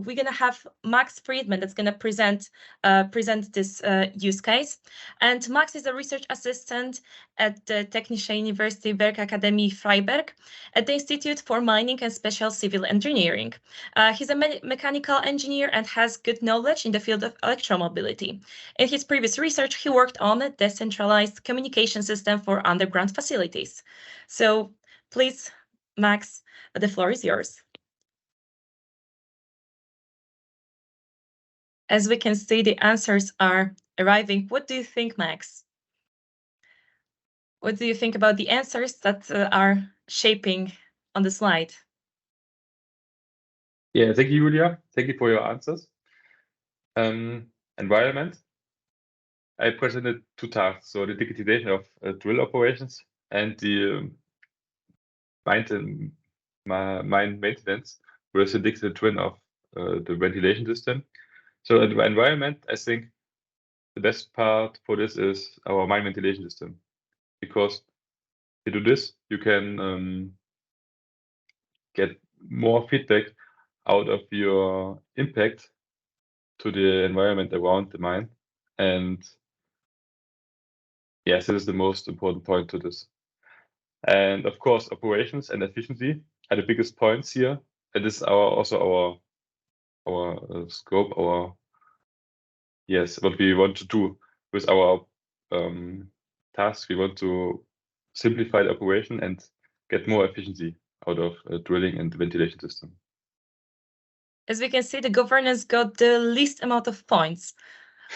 we're going to have Max Friedmann that's going to present this use case. And Max is a research assistant at the Technische University Werkakademie Freiberg at the Institute for Mining and Special Civil Engineering. He's a mechanical engineer and has good knowledge in the field of electromobility. In his previous research, he worked on a decentralized communication system for underground facilities. So please, Max, the floor is yours. As we can see, the answers are arriving. What do you think, Max? What do you think about the answers that are shaping on the slide? Yeah, thank you, Julia. Thank you for your answers. Environment. I presented two tasks, so the digitization of drill operations and the mine maintenance versus the digital twin of the ventilation system. So the environment, I think the best part for this is our mine ventilation system, because if you do this, you can get more feedback out of your impact to the environment around the mine. And yes, this is the most important point to this. And of course, operations and efficiency are the biggest points here. And this is also our scope, what we want to do with our tasks. We want to simplify the operation and get more efficiency out of drilling and the ventilation system. As we can see, the governance got the least amount of points.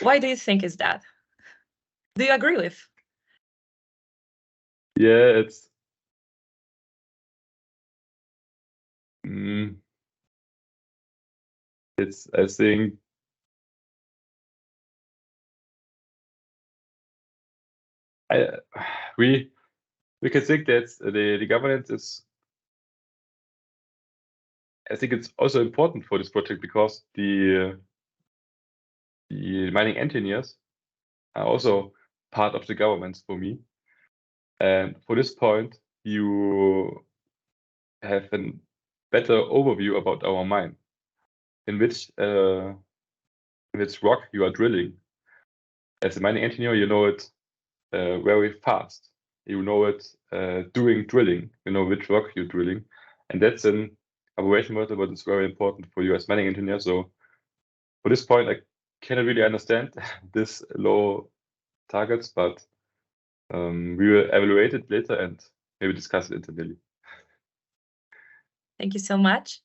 Why do you think is that? Do you agree with? Yeah, it's I think we can think that the governance is, I think it's also important for this project, because the mining engineers are also part of the governance for me. And for this point, you have a better overview about our mine, in which rock you are drilling. As a mining engineer, you know it very fast. You know it during drilling. You know which rock you're drilling, and that's an operation model, but it's very important for you as mining engineer. So for this point, I cannot really understand this low targets, but we will evaluate it later and maybe discuss it internally. Thank you so much.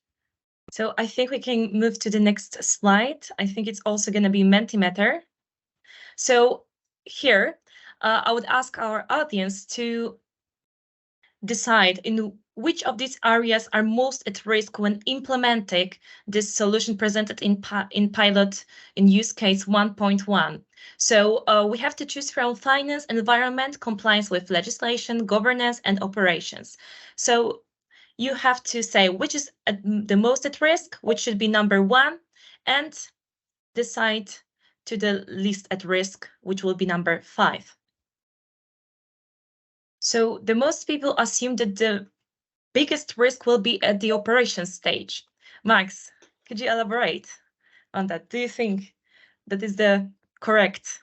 So I think we can move to the next slide. I think it's also going to be Mentimeter. So here, I would ask our audience to decide in which of these areas are most at risk when implementing this solution presented in pilot in use case 1.1. So we have to choose from finance, environment, compliance with legislation, governance, and operations. So you have to say which is the most at risk, which should be number 1, and decide to the least at risk, which will be number 5. So the most people assume that the biggest risk will be at the operations stage. Max, could you elaborate on that? Do you think that is the correct?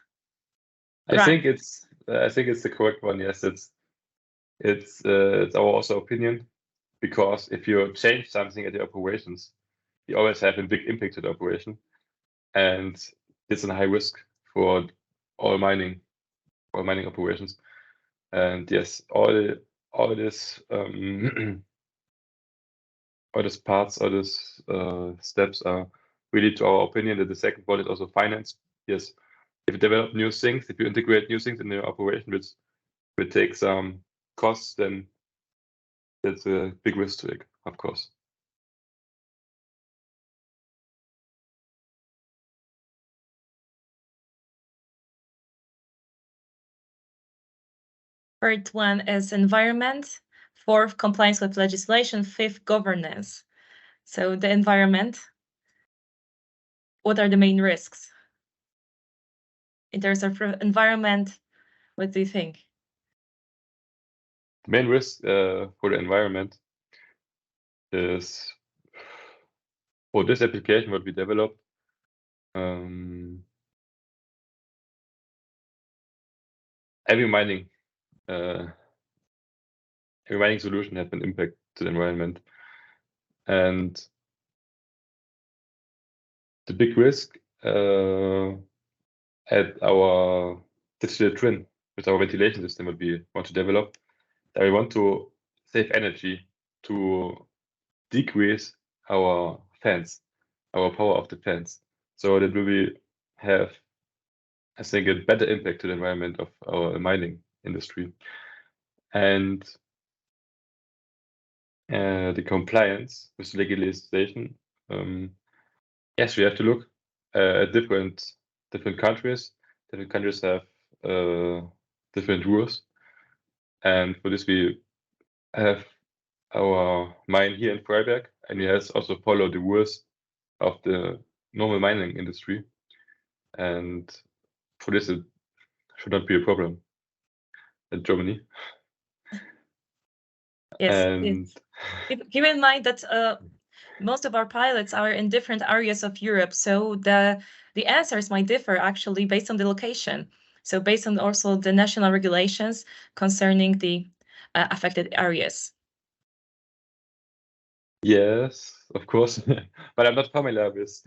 I think it's the correct one. Yes, it's our also opinion, because if you change something at the operations, you always have a big impact to the operation, and it's a high risk for all mining operations. And yes, all this all these parts, all these steps are really, to our opinion, that the second one is also finance. Yes, if you develop new things, if you integrate new things in your operation, which will take some costs, then that's a big risk to it, of course. Third one is environment. 4th, compliance with legislation. 5th, governance. So the environment, what are the main risks? In terms of environment, what do you think? The main risk for the environment is for this application, what we developed, every mining solution has an impact to the environment, and the big risk at our digital twin with our ventilation system what we want to develop, that we want to save energy to decrease our fans, our power of the fans, so that we will have, I think, a better impact to the environment of our mining industry. And the compliance with legalization, yes, we have to look at different countries. Different countries have different rules, and for this we have our mine here in Freiberg, and we has also follow the rules of the normal mining industry, and for this it should not be a problem in Germany. Yes. And Keep in mind that most of our pilots are in different areas of Europe, so the answers might differ actually based on the location. So based on also the national regulations concerning the affected areas. yes, of course, but I'm not familiar with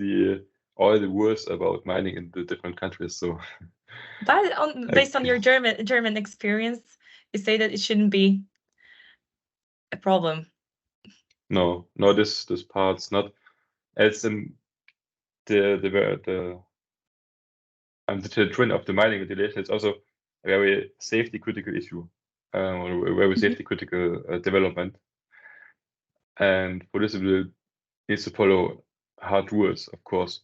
all the rules about mining in the different countries. So, but based on your German experience, you say that it shouldn't be a problem. No, this part's not. It's in the digital twin of the mining ventilation. It's also a very safety critical issue, or a very safety critical development, and for this it needs to follow hard rules, of course,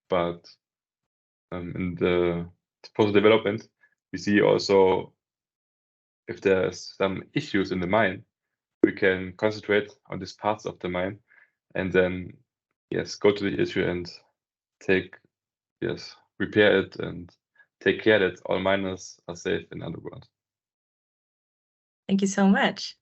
but in the post development, we see also if there's some issues in the mine, we can concentrate on these parts of the mine, and then yes, go to the issue and repair it and take care that all miners are safe, in other words. Thank you so much.